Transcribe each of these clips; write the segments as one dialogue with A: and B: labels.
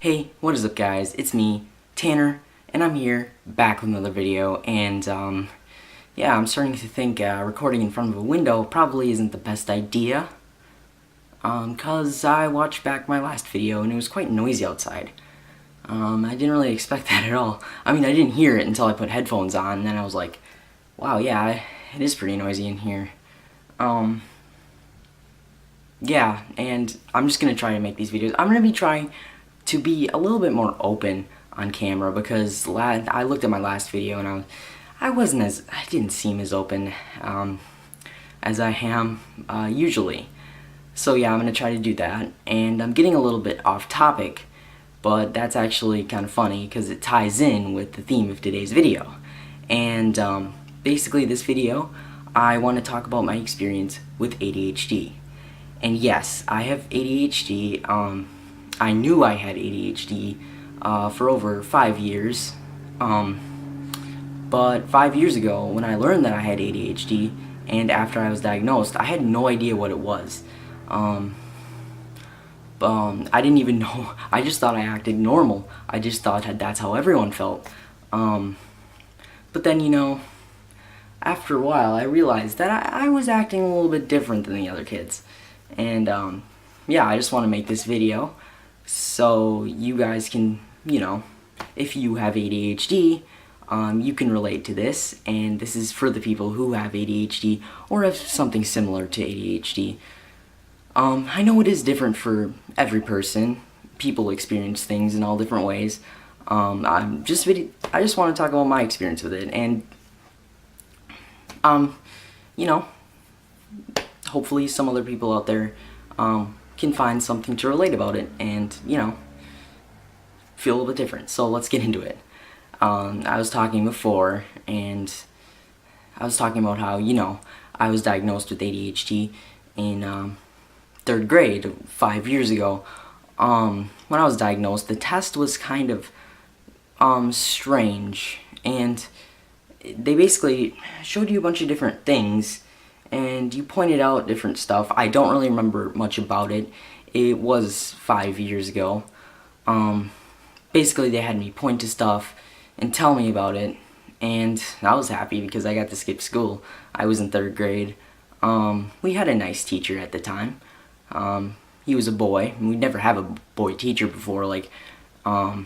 A: Hey, what is up guys? It's me, Tanner, and I'm here back with another video, and yeah, I'm starting to think recording in front of a window probably isn't the best idea, cause I watched back my last video and it was quite noisy outside. I didn't really expect that at all. I mean, I didn't hear it until I put headphones on, and then I was like, wow, yeah, it is pretty noisy in here. Yeah, and I'm just gonna try to make these videos. I'm gonna be trying to be a little bit more open on camera because I looked at my last video and I didn't seem as open as I am usually. So yeah, I'm gonna try to do that, and I'm getting a little bit off topic, but that's actually kind of funny because it ties in with the theme of today's video. And basically this video, I want to talk about my experience with ADHD. And yes, I have ADHD. I knew I had ADHD for over 5 years, but 5 years ago when I learned that I had ADHD and after I was diagnosed, I had no idea what it was. I didn't even know. I just thought I acted normal. I just thought that's how everyone felt. But then, you know, after a while I realized that I was acting a little bit different than the other kids. And yeah, I just want to make this video so you guys can, you know, if you have ADHD, you can relate to this, and this is for the people who have ADHD or have something similar to ADHD. I know it is different for every person. People experience things in all different ways. I just want to talk about my experience with it, and you know, hopefully some other people out there can find something to relate about it and, you know, feel a little bit different. So let's get into it. I was talking before, and I was talking about how, you know, I was diagnosed with ADHD in 3rd grade 5 years ago. When I was diagnosed, the test was kind of strange, and they basically showed you a bunch of different things and you pointed out different stuff. I don't really remember much about it. It was 5 years ago. Basically they had me point to stuff and tell me about it, and I was happy because I got to skip school. I was in 3rd grade. We had a nice teacher at the time. He was a boy, and we'd never have a boy teacher before. Like, yeah,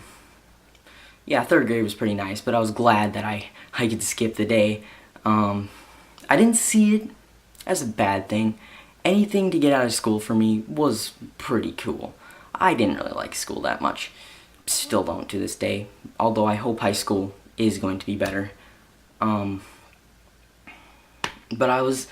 A: 3rd grade was pretty nice, but I was glad that I could skip the day. I didn't see it as a bad thing. Anything to get out of school for me was pretty cool. I didn't really like school that much. Still don't to this day, although I hope high school is going to be better. But I was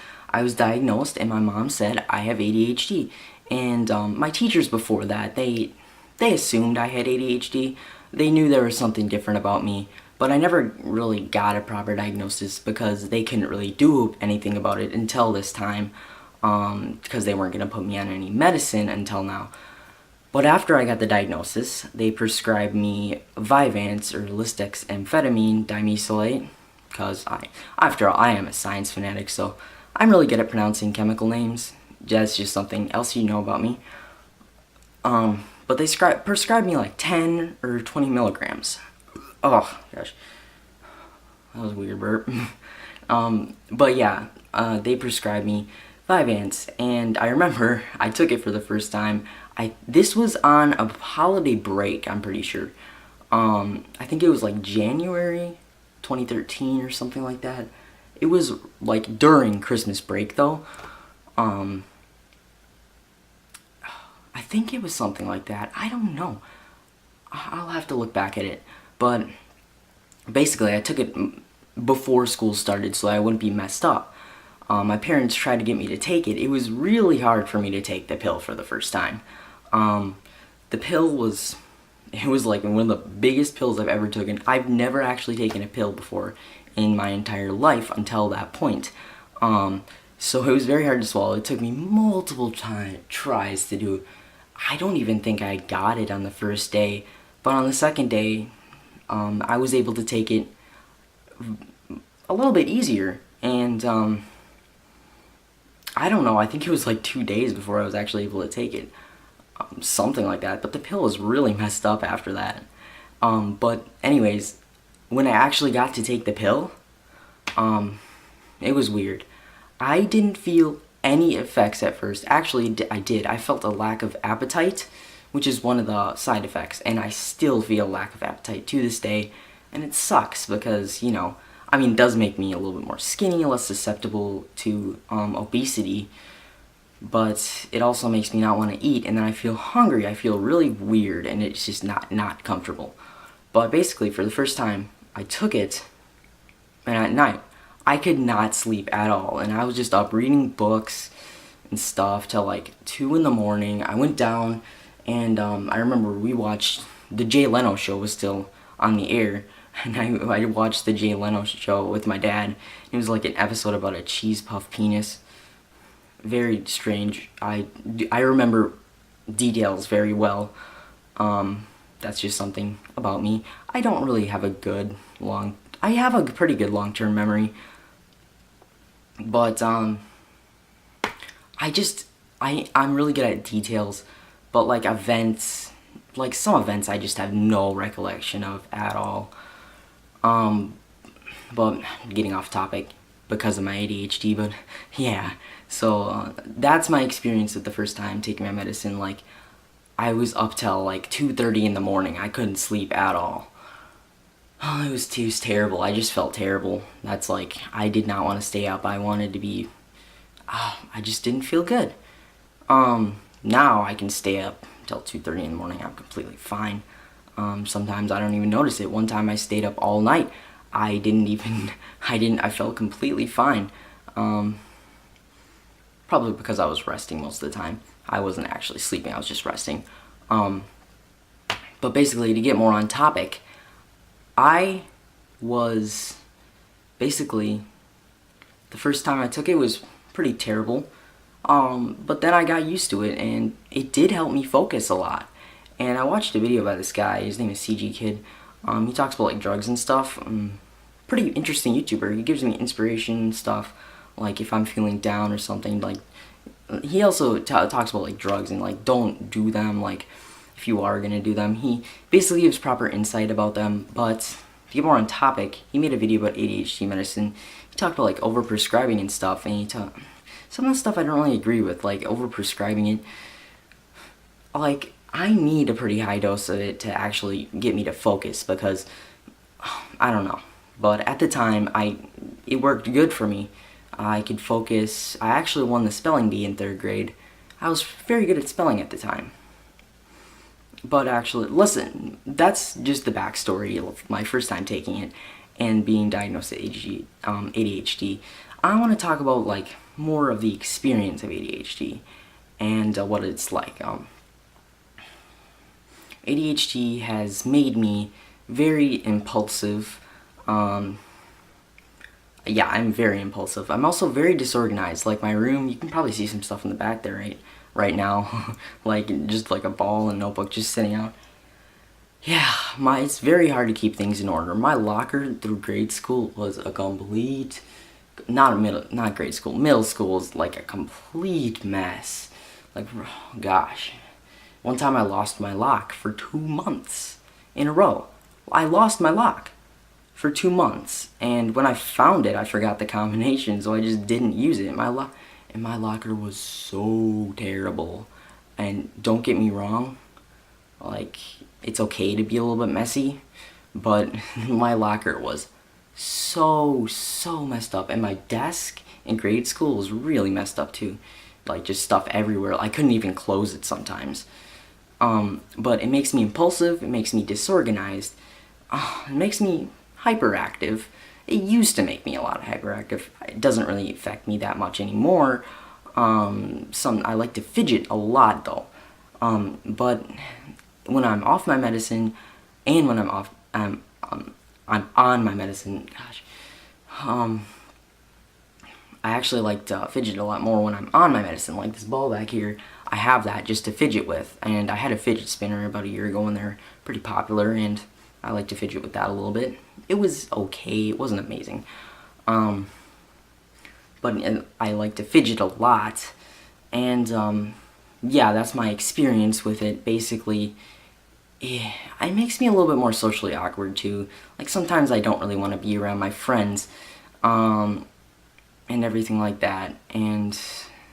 A: diagnosed, and my mom said I have ADHD. And my teachers before that, they assumed I had ADHD. They knew there was something different about me, but I never really got a proper diagnosis because they couldn't really do anything about it until this time, because they weren't going to put me on any medicine until now. But after I got the diagnosis, they prescribed me Vyvanse, or lisdexamfetamine dimesylate, because after all, I am a science fanatic, so I'm really good at pronouncing chemical names. That's just something else you know about me. But they prescribed me like 10 or 20 milligrams. Oh, gosh. That was a weird burp. But yeah, they prescribed me Vyvanse, and I remember I took it for the first time. This was on a holiday break, I'm pretty sure. I think it was like January 2013 or something like that. It was like during Christmas break, though. I think it was something like that. I don't know. I'll have to look back at it. But basically, I took it before school started so I wouldn't be messed up. My parents tried to get me to take it. It was really hard for me to take the pill for the first time. The pill was like one of the biggest pills I've ever taken. I've never actually taken a pill before in my entire life until that point. So it was very hard to swallow. It took me multiple tries to do. I don't even think I got it on the first day, but on the second day, I was able to take it a little bit easier, and I don't know, I think it was like 2 days before I was actually able to take it. something like that. But the pill was really messed up after that. But anyways, when I actually got to take the pill, it was weird. I didn't feel any effects at first. Actually, I did. I felt a lack of appetite, which is one of the side effects, and I still feel lack of appetite to this day, and it sucks because, I mean, it does make me a little bit more skinny, less susceptible to obesity, but it also makes me not want to eat, and then I feel hungry. I feel really weird, and it's just not comfortable. But basically, for the first time, I took it, and at night, I could not sleep at all, and I was just up reading books and stuff till like 2 in the morning. I went down, and I remember we watched, the Jay Leno show was still on the air, and I watched the Jay Leno show with my dad. It was like an episode about a cheese puff penis. Very strange. I remember details very well. That's just something about me. I don't really have I have a pretty good long-term memory. But, I'm really good at details, but like events, like some events I just have no recollection of at all. But getting off topic because of my ADHD, but yeah. So, that's my experience with the first time taking my medicine. Like, I was up till like 2:30 in the morning. I couldn't sleep at all. Oh, it was terrible. I just felt terrible. That's like, I did not want to stay up. I wanted to be, I just didn't feel good. Now I can stay up till 2:30 in the morning. I'm completely fine. Sometimes I don't even notice it. One time I stayed up all night. I felt completely fine. Probably because I was resting most of the time. I wasn't actually sleeping, I was just resting. But basically, to get more on topic, I was basically, the first time I took it was pretty terrible, but then I got used to it, and it did help me focus a lot. And I watched a video by this guy, his name is CG Kid. He talks about like drugs and stuff. Pretty interesting YouTuber. He gives me inspiration and stuff, like if I'm feeling down or something. Like, he also talks about like drugs and like don't do them, like if you are gonna do them. He basically gives proper insight about them. But to get more on topic, he made a video about ADHD medicine. He talked about like overprescribing and stuff, and some of the stuff I don't really agree with, like overprescribing it. Like, I need a pretty high dose of it to actually get me to focus, because I don't know. But at the time, it worked good for me. I could focus. I actually won the spelling bee in 3rd grade. I was very good at spelling at the time. But actually, listen, that's just the backstory of my first time taking it and being diagnosed with ADHD. I want to talk about like more of the experience of ADHD and what it's like. ADHD has made me very impulsive. Yeah, I'm very impulsive. I'm also very disorganized. Like my room, you can probably see some stuff in the back there right now. Like just like a ball and notebook just sitting out. Yeah, it's very hard to keep things in order. My locker through grade school was a complete, not grade school, middle school was like a complete mess. Like, gosh. One time I lost my lock for 2 months in a row. I lost my lock for 2 months, and when I found it, I forgot the combination, so I just didn't use it. My locker was so terrible. And don't get me wrong, like, it's okay to be a little bit messy, but my locker was so messed up, and my desk in grade school was really messed up too. Like, just stuff everywhere. I couldn't even close it sometimes. But it makes me impulsive, it makes me disorganized, it makes me hyperactive. It used to make me a lot hyperactive. It doesn't really affect me that much anymore. I like to fidget a lot though. But when I'm off my medicine, and when I'm on my medicine, gosh, I actually like to fidget a lot more when I'm on my medicine. Like this ball back here, I have that just to fidget with, and I had a fidget spinner about a year ago, and they're pretty popular, and I like to fidget with that a little bit. It was okay, it wasn't amazing, but I like to fidget a lot, and yeah, that's my experience with it. Basically, it makes me a little bit more socially awkward too. Like sometimes I don't really want to be around my friends, um, and everything like that. And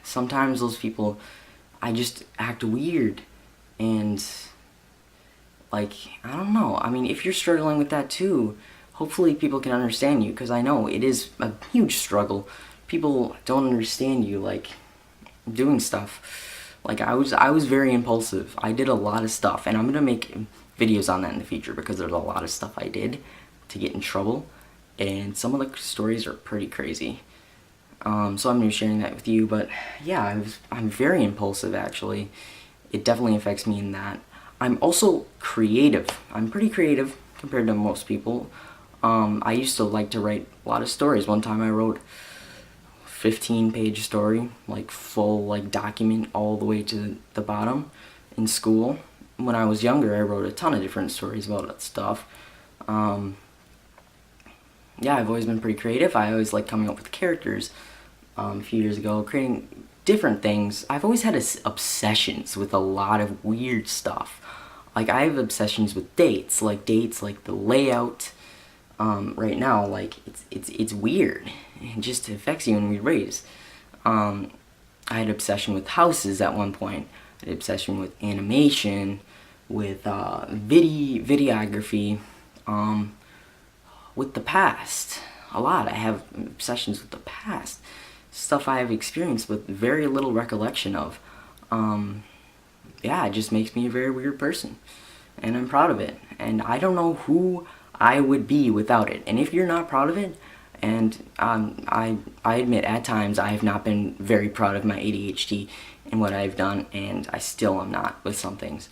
A: sometimes those people, I just act weird, and like I don't know. I mean, if you're struggling with that too, hopefully people can understand you because I know it is a huge struggle. People don't understand you like doing stuff. Like I was very impulsive. I did a lot of stuff, and I'm gonna make videos on that in the future because there's a lot of stuff I did to get in trouble, and some of the stories are pretty crazy. So I'm gonna be sharing that with you. But yeah, I'm very impulsive actually. It definitely affects me in that. I'm also creative. I'm pretty creative compared to most people. I used to like to write a lot of stories. One time I wrote 15-page story, like full like document all the way to the bottom in school. When I was younger, I wrote a ton of different stories about that stuff. Yeah, I've always been pretty creative. I always like coming up with characters. A few years ago, creating different things. I've always had obsessions with a lot of weird stuff. Like I have obsessions with dates, like the layout. Right now, like it's weird. It just affects you in weird ways. I had obsession with houses at one point. I had obsession with animation, with videography, with the past. A lot. I have obsessions with the past. Stuff I have experienced with very little recollection of. Yeah, it just makes me a very weird person. And I'm proud of it. And I don't know who I would be without it. And if you're not proud of it, and I admit at times I have not been very proud of my ADHD and what I've done, and I still am not with some things.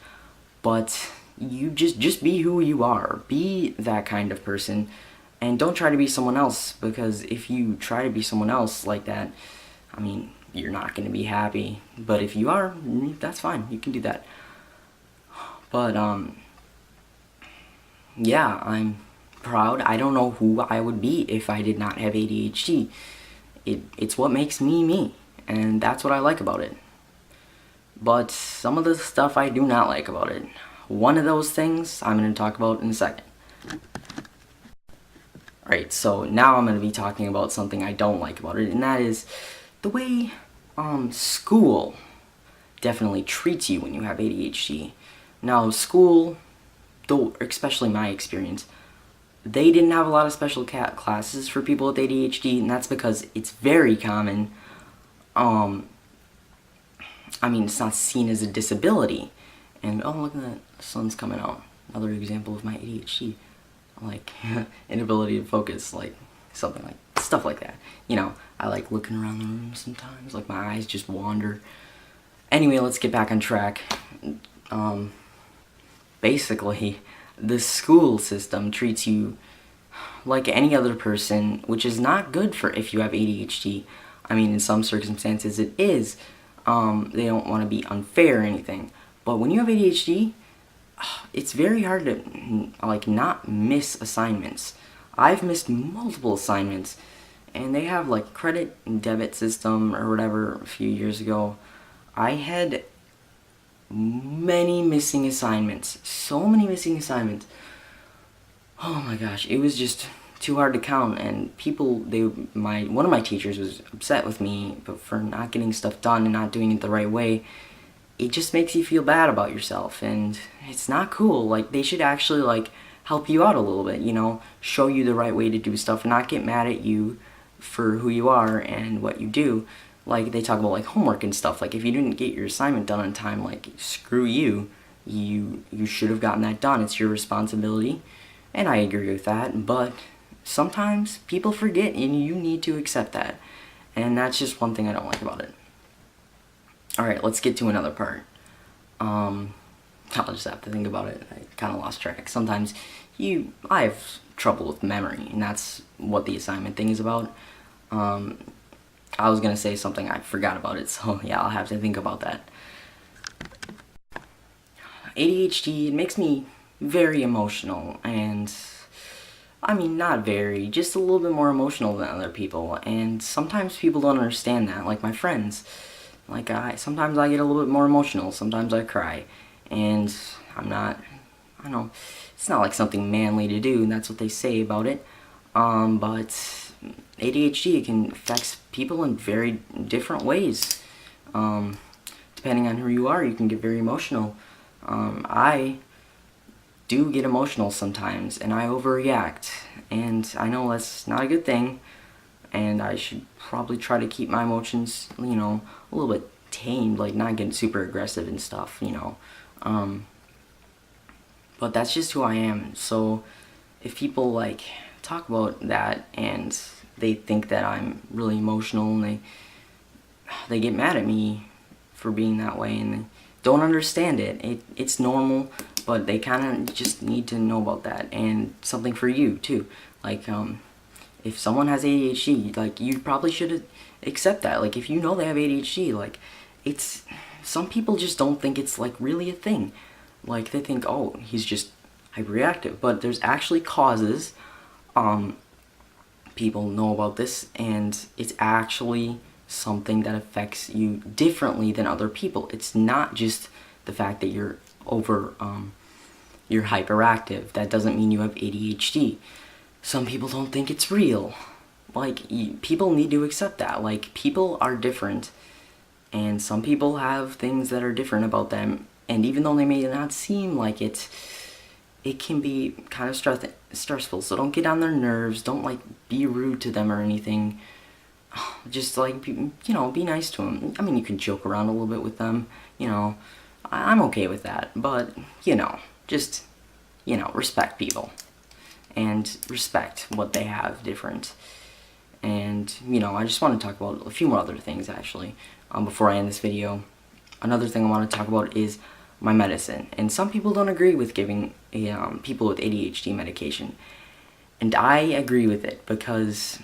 A: But you just be who you are. Be that kind of person. And don't try to be someone else, because if you try to be someone else like that, I mean, you're not going to be happy. But if you are, that's fine. You can do that. But, yeah, I'm proud. I don't know who I would be if I did not have ADHD. It's what makes me me, and that's what I like about it. But some of the stuff I do not like about it. One of those things I'm going to talk about in a second. Alright, so now I'm going to be talking about something I don't like about it, and that is the way school definitely treats you when you have ADHD. Now, school, though, especially my experience, they didn't have a lot of special classes for people with ADHD, and that's because it's very common. I mean, it's not seen as a disability. And, oh, look at that, the sun's coming out. Another example of my ADHD. Like, inability to focus, like, something like, stuff like that. You know, I like looking around the room sometimes, like, my eyes just wander. Anyway, let's get back on track. Basically, the school system treats you like any other person, which is not good for if you have ADHD. I mean, in some circumstances it is. They don't want to be unfair or anything. But when you have ADHD, it's very hard to, like, not miss assignments. I've missed multiple assignments, and they have, like, credit and debit system or whatever a few years ago. I had many missing assignments. So many missing assignments. Oh my gosh, it was just too hard to count, and one of my teachers was upset with me for not getting stuff done and not doing it the right way. It just makes you feel bad about yourself, and it's not cool. Like, they should actually, like, help you out a little bit, you know, show you the right way to do stuff and not get mad at you for who you are and what you do. Like, they talk about, like, homework and stuff. Like, if you didn't get your assignment done on time, like, screw you. You should have gotten that done. It's your responsibility, and I agree with that, but sometimes people forget, and you need to accept that, and that's just one thing I don't like about it. Alright, let's get to another part. I'll just have to think about it. I kind of lost track. Sometimes I have trouble with memory, and that's what the assignment thing is about. I was gonna say something, I forgot about it, so yeah, I'll have to think about that. ADHD, it makes me very emotional, and I mean, not very, just a little bit more emotional than other people, and sometimes people don't understand that, like my friends. Like, sometimes I get a little bit more emotional, sometimes I cry, and I don't know, it's not like something manly to do, and that's what they say about it, but ADHD can affect people in very different ways. Depending on who you are, you can get very emotional. I do get emotional sometimes, and I overreact, and I know that's not a good thing, and I should probably try to keep my emotions, a little bit tamed, like not getting super aggressive and stuff, but that's just who I am. So if people like talk about that and they think that I'm really emotional, and they get mad at me for being that way, and they don't understand it. It's normal, but they kind of just need to know about that. And something for you too, like if someone has ADHD, like, you probably should accept that. Like, if you know they have ADHD, like, some people just don't think it's like really a thing. Like, they think, oh, he's just hyperreactive, but there's actually causes. People know about this, and it's actually something that affects you differently than other people. It's not just the fact that you're you're hyperactive. That doesn't mean you have ADHD. Some people don't think it's real. Like, people need to accept that. Like, people are different, and some people have things that are different about them, and even though they may not seem like it, it can be kind of stressful. So don't get on their nerves. Don't, like, be rude to them or anything. Just, like, be nice to them. I mean, you can joke around a little bit with them, I'm okay with that, but, just, respect people, and respect what they have different. And, I just want to talk about a few more other things, actually, before I end this video. Another thing I want to talk about is my medicine. And some people don't agree with giving people with ADHD medication. And I agree with it because,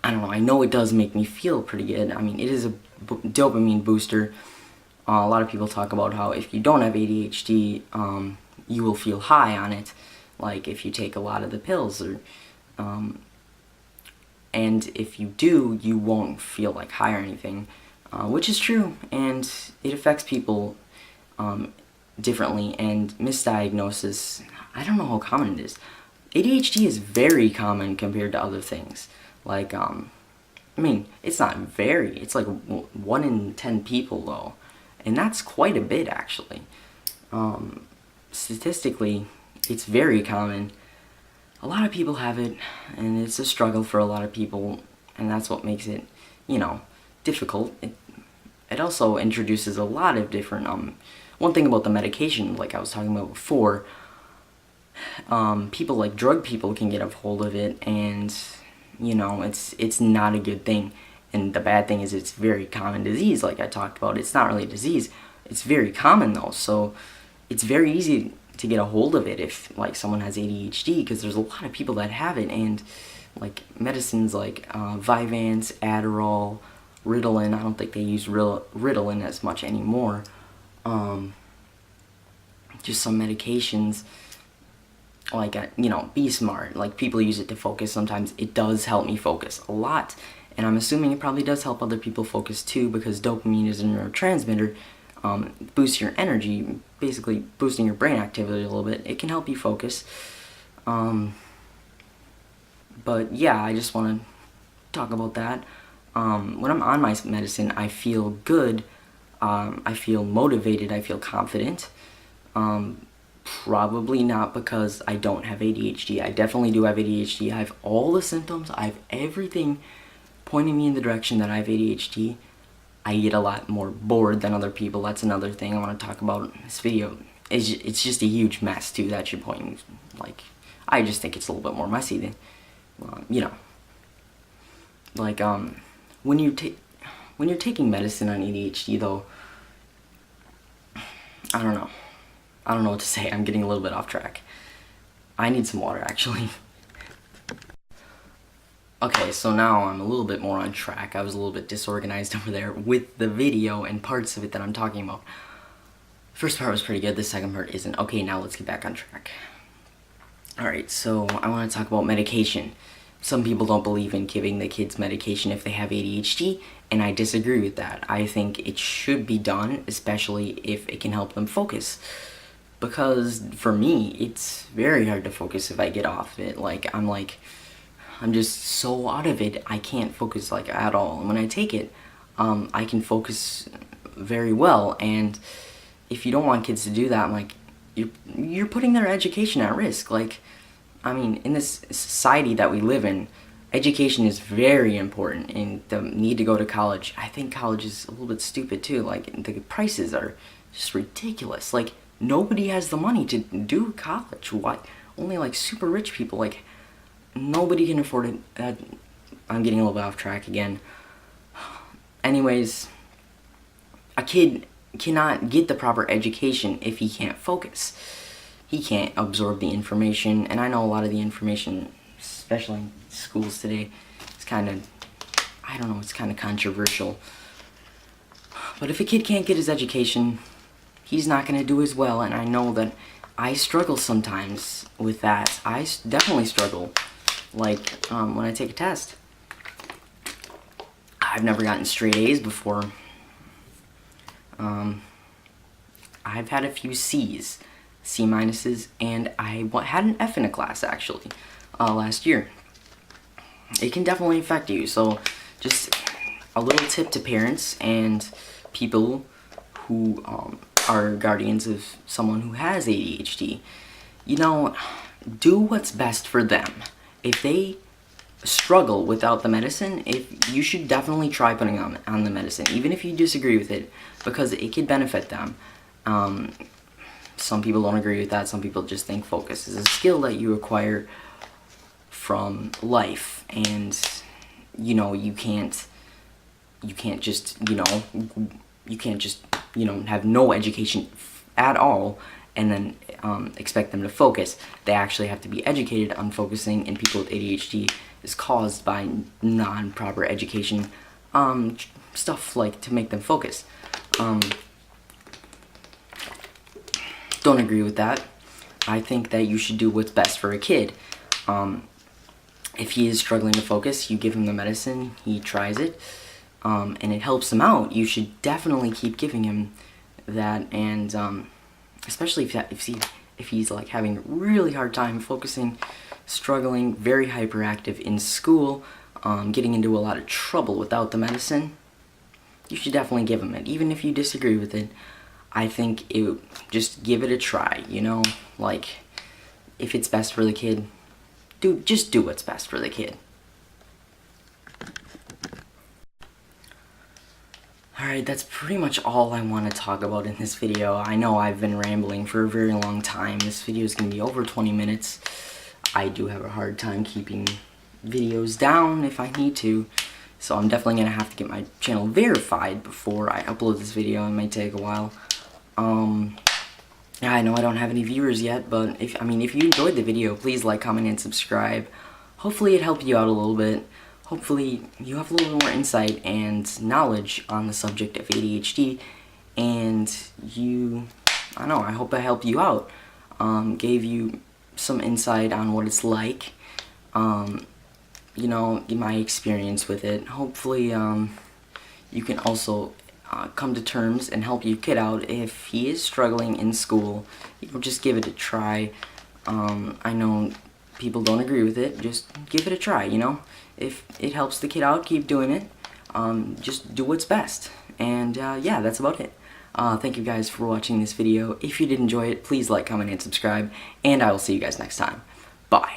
A: I don't know, I know it does make me feel pretty good. I mean, it is a dopamine booster. A lot of people talk about how if you don't have ADHD, you will feel high on it, like if you take a lot of the pills, or and if you do, you won't feel like high or anything, which is true, and it affects people differently. And misdiagnosis, I don't know how common it is. ADHD is very common compared to other things. Like, I mean, it's not very, it's like 1 in 10 people though, and that's quite a bit, actually. Statistically, it's very common. A lot of people have it, and it's a struggle for a lot of people, and that's what makes it, difficult. It also introduces a lot of different, one thing about the medication, like I was talking about before, people like drug people can get a hold of it, and, it's not a good thing. And the bad thing is it's very common disease, like I talked about. It's not really a disease, it's very common though, so it's very easy to get a hold of it if, like, someone has ADHD, because there's a lot of people that have it. And, like, medicines like Vyvanse, Adderall, Ritalin, I don't think they use Ritalin as much anymore. Just some medications, like, Be Smart, like, people use it to focus. Sometimes it does help me focus a lot, and I'm assuming it probably does help other people focus too, because dopamine is a neurotransmitter. Boosts your energy, basically boosting your brain activity a little bit. It can help you focus. But yeah, I just want to talk about that. When I'm on my medicine, I feel good. I feel motivated. I feel confident. Probably not because I don't have ADHD. I definitely do have ADHD. I have all the symptoms. I have everything pointing me in the direction that I have ADHD. I get a lot more bored than other people. That's another thing I want to talk about in this video. It's just a huge mess too. That's your point. Like, I just think it's a little bit more messy than, like, when you're taking medicine on ADHD though, I don't know what to say. I'm getting a little bit off track. I need some water, actually. Okay, so now I'm a little bit more on track. I was a little bit disorganized over there with the video and parts of it that I'm talking about. First part was pretty good, the second part isn't. Okay, now let's get back on track. Alright, so I want to talk about medication. some people don't believe in giving the kids medication if they have ADHD, and I disagree with that. I think it should be done, especially if it can help them focus. Because for me, it's very hard to focus if I get off it. I'm just so out of it, I can't focus like at all. And when I take it, I can focus very well. And if you don't want kids to do that, I'm like, you're putting their education at risk. Like, I mean, in this society that we live in, education is very important, and the need to go to college. I think college is a little bit stupid too. Like, the prices are just ridiculous. Like, nobody has the money to do college. Why? Only like super rich people. Like, nobody can afford it. I'm getting a little bit off track again. Anyways, a kid cannot get the proper education if he can't focus. He can't absorb the information, and I know a lot of the information, especially in schools today, it's kind of, I don't know, it's kind of controversial. But if a kid can't get his education, he's not going to do as well, and I know that I struggle sometimes with that. I definitely struggle, like, when I take a test. I've never gotten straight A's before. I've had a few C's, C minuses, and I had an F in a class, actually, last year. It can definitely affect you, so just a little tip to parents and people who are guardians of someone who has ADHD. You know, do what's best for them. If they struggle without the medicine, you should definitely try putting on the medicine, even if you disagree with it, because it could benefit them. Some people don't agree with that. Some people just think focus is a skill that you acquire from life, and you know, you can't just have no education at all and then expect them to focus. They actually have to be educated on focusing, and people with ADHD is caused by non-proper education, stuff like to make them focus. Don't agree with that. I think that you should do what's best for a kid. If he is struggling to focus, you give him the medicine, he tries it, and it helps him out. You should definitely keep giving him that, and especially if he's like having a really hard time focusing, struggling, very hyperactive in school, getting into a lot of trouble without the medicine, you should definitely give him it, even if you disagree with it. I think just give it a try, you know? Like, if it's best for the kid, just do what's best for the kid. Alright, that's pretty much all I want to talk about in this video. I know I've been rambling for a very long time. This video is going to be over 20 minutes. I do have a hard time keeping videos down if I need to, so I'm definitely going to have to get my channel verified before I upload this video. It might take a while. Yeah, I know I don't have any viewers yet, but if you enjoyed the video, please like, comment, and subscribe. Hopefully it helped you out a little bit. Hopefully you have a little more insight and knowledge on the subject of ADHD, and I hope I helped you out. Gave you some insight on what it's like, you know, my experience with it. Hopefully you can also come to terms and help your kid out if he is struggling in school. You know, just give it a try. I know people don't agree with it. Just give it a try, you know? If it helps the kid out, keep doing it. Just do what's best. And yeah, that's about it. Thank you guys for watching this video. If you did enjoy it, please like, comment, and subscribe. And I will see you guys next time. Bye.